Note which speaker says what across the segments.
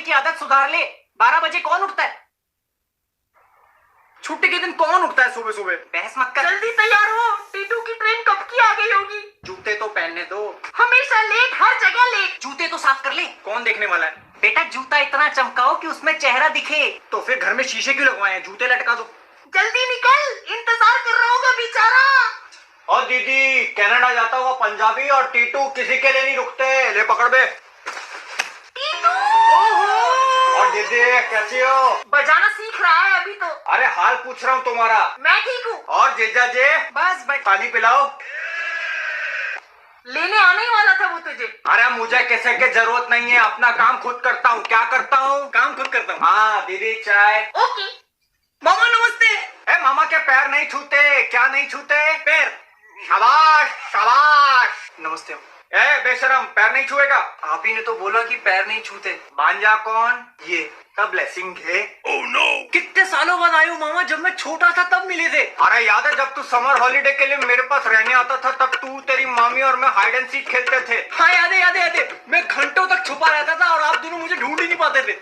Speaker 1: की आदत सुधार ले। 12 बजे कौन उठता है?
Speaker 2: छुट्टी के दिन कौन उठता है सुबह सुबह?
Speaker 1: बहस मत कर।
Speaker 3: जल्दी तैयार हो, टीटू की ट्रेन कब की आ गई होगी।
Speaker 2: जूते तो पहनने दो।
Speaker 3: हमेशा लेट, हर जगह लेट।
Speaker 1: जूते तो साफ कर ले।
Speaker 2: कौन देखने वाला है?
Speaker 1: बेटा जूता इतना चमकाओ कि उसमें चेहरा दिखे।
Speaker 2: तो फिर घर में शीशे क्यों लगवाए हैं? जूते लटका दो।
Speaker 3: जल्दी निकल, इंतजार कर रहा होगा बेचारा।
Speaker 2: और दीदी, कनाडा जाता हुआ पंजाबी और टीटू किसी के लिए नहीं रुकते। ले पकड़ बे।
Speaker 3: टीटू
Speaker 2: और दीदी कैसी हो?
Speaker 3: बजाना सीख रहा है अभी तो।
Speaker 2: अरे हाल पूछ रहा हूँ तुम्हारा।
Speaker 3: मैं ठीक हूँ।
Speaker 2: और जीजा जी,
Speaker 1: बस भाई
Speaker 2: पानी पिलाओ।
Speaker 3: लेने आने ही वाला था वो तुझे।
Speaker 2: अरे मुझे किसी की जरूरत नहीं है, अपना काम खुद करता हूँ। क्या करता हूँ? काम खुद करता हूँ। हाँ दीदी चाय।
Speaker 3: ओके।
Speaker 1: मामा नमस्ते।
Speaker 2: ए मामा के पैर नहीं छूते। क्या नहीं छूते? पैर। शाबाश शाबाश।
Speaker 1: नमस्ते।
Speaker 2: ए बेशरम, पैर नहीं छुएगा।
Speaker 1: आप ही ने तो बोला कि पैर नहीं छूते।
Speaker 2: भांजा कौन?
Speaker 1: ये
Speaker 2: तब ब्लेसिंग है।
Speaker 1: ओह नो, कितने सालों बाद आए हो मामा। जब मैं छोटा था तब मिले थे।
Speaker 2: अरे याद है जब तू समर हॉलीडे के लिए मेरे पास रहने आता था, तब तू, तेरी मामी और मैं हाइड एंड सीक खेलते थे।
Speaker 1: हाँ याद है याद है याद है। मैं घंटों तक छुपा रहता था और आप दोनों मुझे ढूंढ ही नहीं पाते थे।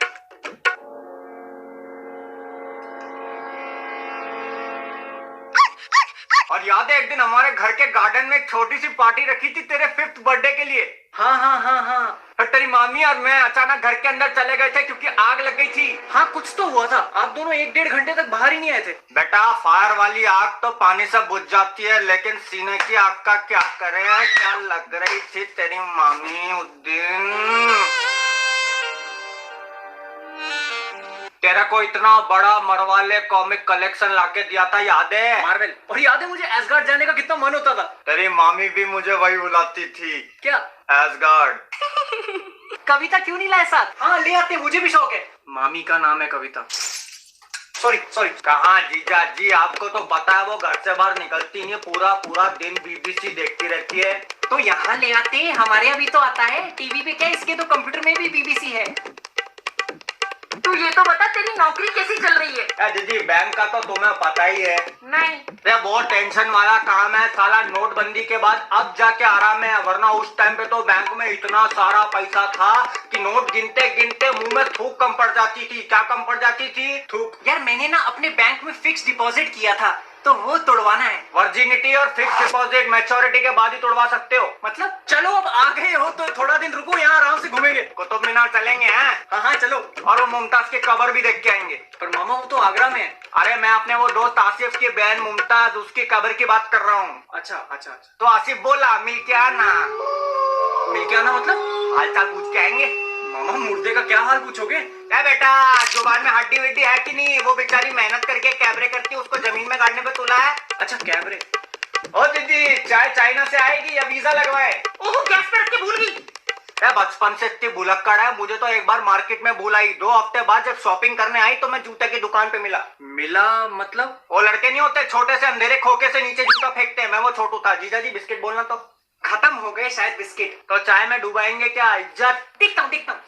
Speaker 2: और याद है एक दिन हमारे घर के गार्डन में एक छोटी सी पार्टी रखी थी तेरे 5th बर्थडे के लिए।
Speaker 1: हाँ हाँ हाँ हाँ।
Speaker 2: फिर तेरी मामी और मैं अचानक घर के अंदर चले गए थे क्योंकि आग लग गई थी।
Speaker 1: हाँ कुछ तो हुआ था। आप दोनों 1-1.5 घंटे तक बाहर ही नहीं आए थे।
Speaker 2: बेटा फायर वाली आग तो पानी से बुझ जाती है, लेकिन सीने की आग का क्या करें? क्या लग रही थी तेरी मामी उस दिन। तेरा को इतना बड़ा मरवाले कॉमिक कलेक्शन लाके दिया था, याद है?
Speaker 1: मार्वल। और याद है मुझे एसगार्ड जाने का कितना मन होता था।
Speaker 2: तेरी मामी भी मुझे वही बुलाती थी।
Speaker 1: क्या?
Speaker 2: एसगार्ड।
Speaker 1: कविता क्यों नहीं लाए साथ? हाँ ले आते, मुझे भी शौक है। मामी का नाम है कविता। Sorry sorry.
Speaker 2: कहाँ जीजा जी, आपको तो पता है वो घर से बाहर निकलती नहीं, पूरा पूरा दिन बीबीसी देखती रहती है।
Speaker 1: तो यहाँ ले आते, हमारे यहाँ भी तो आता है टीवी पे। क्या इसके तो कंप्यूटर में भी बीबीसी है।
Speaker 3: तू ये तो बता, तेरी नौकरी कैसी चल रही है?
Speaker 2: दीदी बैंक का तो तुम्हें पता ही है।
Speaker 3: नहीं।
Speaker 2: ये बहुत टेंशन वाला काम है साला। नोटबंदी के बाद अब जाके आराम है, वरना उस टाइम पे तो बैंक में इतना सारा पैसा था कि नोट गिनते गिनते मुंह में थूक कम पड़ जाती थी। क्या कम पड़ जाती थी? थूक।
Speaker 1: यार मैंने ना अपने बैंक में फिक्स डिपॉजिट किया था, तो वो तोड़वाना है।
Speaker 2: वर्जिनिटी और फिक्स डिपॉजिट मैच्योरिटी के बाद ही तोड़वा सकते हो।
Speaker 1: मतलब चलो अब आ गए हो तो थोड़ा दिन रुको, यहाँ आराम से घूमेंगे।
Speaker 2: कुतुब मीनार चलेंगे हैं?
Speaker 1: हाँ हाँ चलो।
Speaker 2: और वो मुमताज की कब्र भी देख के आएंगे।
Speaker 1: पर मामा वो तो आगरा में है।
Speaker 2: अरे मैं अपने वो दोस्त आसिफ की बहन मुमताज, उसकी कब्र की बात कर रहा हूँ।
Speaker 1: अच्छा अच्छा अच्छा।
Speaker 2: तो आसिफ बोला मिल के आना।
Speaker 1: मिल के आना मतलब?
Speaker 2: हाल चाल पूछ के आएंगे।
Speaker 1: मामा मुर्दे का क्या हाल पूछोगे?
Speaker 2: क्या बेटा, जुबान में हड्डी वड्डी है कि नहीं? वो बेचारी मेहनत करके कैबरे करती है, उसको जमीन में गाड़ने पे तुला है।
Speaker 1: अच्छा कैबरे।
Speaker 2: ओ दीदी, चाय चाइना से आएगी या वीजा लगवाए?
Speaker 3: ओहो, गैस पे रख के भूल गई।
Speaker 2: बचपन से इतनी भुलक्कड़ है, मुझे तो एक बार मार्केट में भूल आई। 2 हफ्ते बाद जब शॉपिंग करने आई तो मैं जूते की दुकान पे मिला
Speaker 1: मतलब?
Speaker 2: वो लड़के नहीं होते छोटे से अंधेरे खोखे से नीचे जूता फेंकते हैं, मैं वो छोटू था। जीजा जी बिस्किट बोलना। तो
Speaker 1: खत्म हो गए शायद बिस्किट।
Speaker 2: तो चाय में डुबाएंगे क्या? इज्जत।
Speaker 1: दिखता हूँ दिखता हूँ।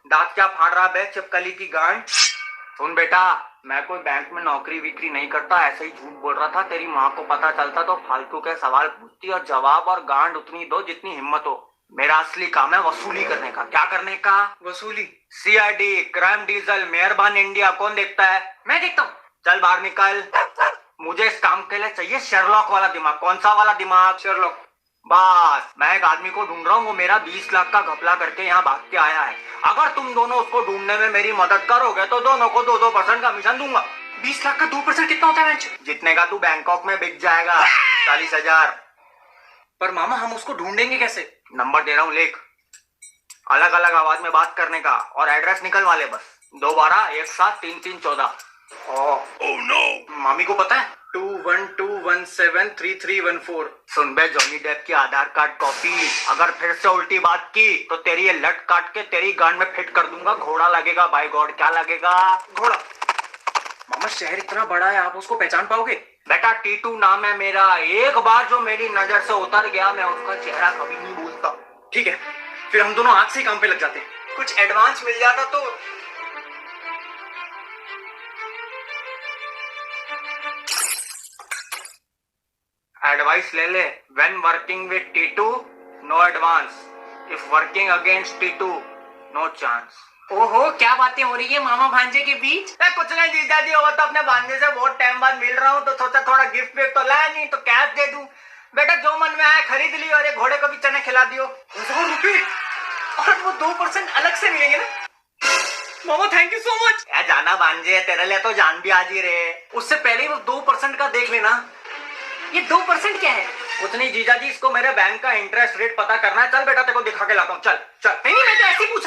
Speaker 2: दांत क्या फाड़ रहा बे, चिपकली की गांड। सुन बेटा, मैं कोई बैंक में नौकरी विक्री नहीं करता, ऐसे ही झूठ बोल रहा था। तेरी माँ को पता चलता तो फालतू के सवाल पूछती और जवाब और गांड उतनी दो जितनी हिम्मत हो। मेरा असली काम है वसूली करने का। क्या करने का?
Speaker 1: वसूली।
Speaker 2: सीआईडी, क्राइम डीजल, मेहरबान इंडिया कौन देखता है?
Speaker 1: मैं देखता हूँ।
Speaker 2: चल बाहर निकल। मुझे इस काम के लिए चाहिए शेरलॉक वाला दिमाग। कौन सा वाला दिमाग?
Speaker 1: शेरलॉक।
Speaker 2: बस मैं एक आदमी को ढूंढ रहा हूँ, वो मेरा 20 लाख का घपला करके यहाँ भाग के आया है। अगर तुम दोनों उसको ढूंढने में मेरी मदद करोगे तो दोनों को 2% कमीशन दूंगा।
Speaker 1: 20 लाख का 2% कितना होता है?
Speaker 2: जितने का तू बैंकॉक में बिक जाएगा। 40,000।
Speaker 1: पर मामा हम उसको ढूंढेंगे कैसे?
Speaker 2: नंबर दे रहा हूँ, लेख। अलग अलग आवाज में बात करने का और एड्रेस निकलवा ले बस। 212-173314।
Speaker 1: Oh no. मामी को पता है? 2121733314।
Speaker 2: सुन बे जॉनी डेप की आधार कार्ड कॉपी, अगर फिर से उल्टी बात की तो तेरी ये लट काट के तेरी गांड में फिट कर दूंगा। घोड़ा लगेगा। By God. क्या लगेगा?
Speaker 1: घोड़ा। मामा शहर इतना बड़ा है, आप उसको पहचान पाओगे?
Speaker 2: बेटा टीटू नाम है मेरा। एक बार जो मेरी नजर से उतर गया, मैं उसका चेहरा कभी नहीं भूलता।
Speaker 1: ठीक है, फिर हम दोनों आज से ही काम पे लग जाते हैं।
Speaker 2: कुछ एडवांस मिल जाता तो। एडवाइस ले ले। व्हेन वर्किंग विद टीटू no advance, if working against टीटू नो चांस।
Speaker 1: ओहो, क्या बातें हो रही है मामा भांजे के बीच?
Speaker 2: कुछ नहीं जीजा जी, वो तो अपने भांजे से बहुत टाइम बाद मिल रहा हूँ तो सोचा थोड़ा गिफ्ट विफ्ट तो लाया नहीं तो कैश दे दूं। बेटा जो मन में आया खरीद लियो और ये घोड़े को भी चने खिला दियो।
Speaker 1: 100 रुपए और वो 2% अलग से मिलेंगे ना? मामा थैंक यू सो मच।
Speaker 2: यार जाना भांजे, तेरे लिए तो जान भी आज ही रे।
Speaker 1: उससे पहले ही वो 2% का देख लेना। ये 2% क्या है?
Speaker 2: कुछ नहीं जीजा जी, इसको मेरे बैंक का इंटरेस्ट रेट पता करना है। चल बेटा तेरे को दिखा के लाता हूँ, चल चल।
Speaker 1: नहीं मैं तो ऐसे ही पूछ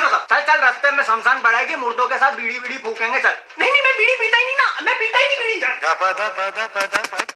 Speaker 1: रहा था,
Speaker 2: चल चल, रास्ते में शमशान बढ़ाएगी, मुर्दों के साथ बीड़ी बीड़ी फूकेंगे, चल।
Speaker 1: नहीं मैं बीड़ी पीता ही नहीं ना, मैं पीता ही नहीं बीड़ी।